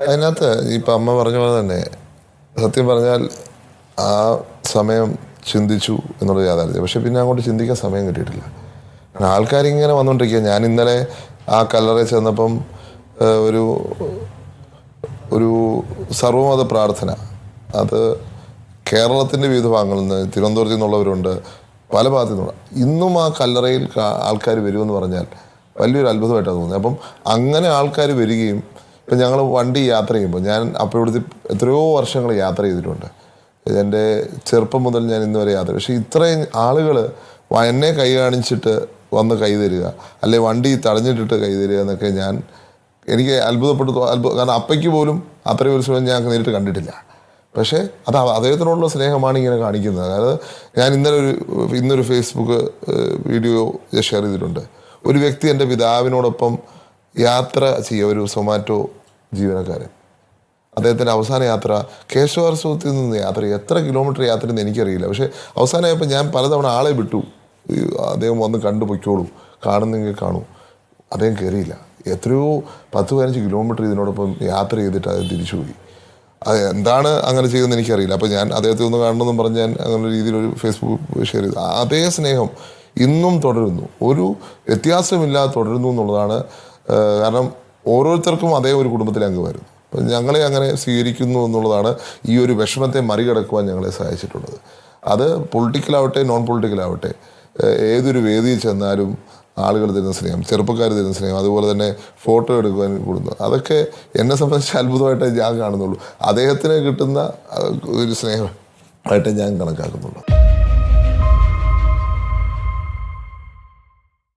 അതിനകത്ത് ഇപ്പം അമ്മ പറഞ്ഞ പോലെ തന്നെ സത്യം പറഞ്ഞാൽ ആ സമയം ചിന്തിച്ചു എന്നുള്ളത് യാഥാർത്ഥ്യം. പക്ഷെ പിന്നെ അങ്ങോട്ട് ചിന്തിക്കാൻ സമയം കിട്ടിയിട്ടില്ല. കാരണം ആൾക്കാരിങ്ങനെ വന്നുകൊണ്ടിരിക്കുക. ഞാൻ ഇന്നലെ ആ കല്ലറയിൽ ചെന്നപ്പം ഒരു ഒരു സർവമത പ്രാർത്ഥന, അത് കേരളത്തിൻ്റെ വിവിധ ഭാഗങ്ങളിൽ നിന്ന്, തിരുവനന്തപുരത്തു നിന്നുള്ളവരുണ്ട്, പല ഭാഗത്തു നിന്നുള്ള, ഇന്നും ആ കല്ലറയിൽ ആൾക്കാർ വരുമെന്ന് പറഞ്ഞാൽ വലിയൊരു അത്ഭുതമായിട്ടാണ് തോന്നുന്നത്. അപ്പം അങ്ങനെ ആൾക്കാർ വരികയും ഇപ്പം ഞങ്ങൾ വണ്ടി യാത്ര ചെയ്യുമ്പോൾ, ഞാൻ അപ്പോൾ ഇവിടുത്തെ എത്രയോ വർഷങ്ങൾ യാത്ര ചെയ്തിട്ടുണ്ട്. എൻ്റെ ചെറുപ്പം മുതൽ ഞാൻ ഇന്ന് വരെ യാത്ര, പക്ഷേ ഇത്രയും ആളുകൾ എന്നെ കൈ കാണിച്ചിട്ട് വന്ന് കൈ തരിക, അല്ലെ വണ്ടി തടഞ്ഞിട്ടിട്ട് കൈ തരിക എന്നൊക്കെ എനിക്ക് അത്ഭുതപ്പെട്ടു. കാരണം അപ്പയ്ക്ക് പോലും അത്രയും ഒരു സ്നേഹം ഞാൻ നേരിട്ട് കണ്ടിട്ടില്ല. പക്ഷേ അത് അദ്ദേഹത്തിനോടുള്ള സ്നേഹമാണ് ഇങ്ങനെ കാണിക്കുന്നത്. അതായത് ഞാൻ ഇന്നൊരു ഫേസ്ബുക്ക് വീഡിയോ ഷെയർ ചെയ്തിട്ടുണ്ട്. ഒരു വ്യക്തി എൻ്റെ പിതാവിനോടൊപ്പം യാത്ര ചെയ്യുക, ഒരു സൊമാറ്റോ ജീവനക്കാരൻ. അദ്ദേഹത്തിൻ്റെ അവസാന യാത്ര കേശവാർസുഖത്തിൽ നിന്ന് യാത്ര ചെയ്യുക. എത്ര കിലോമീറ്റർ യാത്ര എന്ന് എനിക്കറിയില്ല. പക്ഷേ അവസാനമായപ്പോൾ ഞാൻ പലതവണ ആളെ വിട്ടു, അദ്ദേഹം വന്ന് കണ്ടു പൊയ്ക്കോളൂ, കാണുന്നെങ്കിൽ കാണൂ. അദ്ദേഹം കയറിയില്ല. എത്രയോ 10-15 കിലോമീറ്റർ ഇതിനോടൊപ്പം യാത്ര ചെയ്തിട്ട് അദ്ദേഹം തിരിച്ചുപോയി. അത് എന്താണ് അങ്ങനെ ചെയ്തതെന്ന് എനിക്കറിയില്ല. അപ്പോൾ ഞാൻ അദ്ദേഹത്തെ ഒന്ന് കാണണമെന്നും പറഞ്ഞ് ഞാൻ അങ്ങനെ രീതിയിലൊരു ഫേസ്ബുക്ക് ഷെയർ ചെയ്തു. അതേ സ്നേഹം ഇന്നും തുടരുന്നു, ഒരു വ്യത്യാസമില്ലാതെ തുടരുന്നു എന്നുള്ളതാണ്. കാരണം ഓരോരുത്തർക്കും അതേ ഒരു കുടുംബത്തിലെ അംഗമായിരുന്നു. അപ്പം ഞങ്ങളെ അങ്ങനെ സ്വീകരിക്കുന്നു എന്നുള്ളതാണ് ഈ ഒരു വിഷമത്തെ മറികടക്കുവാൻ ഞങ്ങളെ സഹായിച്ചിട്ടുള്ളത്. അത് പൊളിറ്റിക്കലാവട്ടെ നോൺ പൊളിറ്റിക്കലാവട്ടെ, ഏതൊരു വേദിയിൽ ചെന്നാലും ആളുകൾ തരുന്ന സ്നേഹം, ചെറുപ്പക്കാർ തരുന്ന സ്നേഹം, അതുപോലെ തന്നെ ഫോട്ടോ എടുക്കുവാൻ കൂടുന്നു, അതൊക്കെ എന്നെ സംബന്ധിച്ച് അത്ഭുതമായിട്ടേ ഞാൻ കാണുന്നുള്ളൂ. അദ്ദേഹത്തിന് കിട്ടുന്ന ഒരു സ്നേഹമായിട്ടേ ഞാൻ കണക്കാക്കുന്നുള്ളൂ.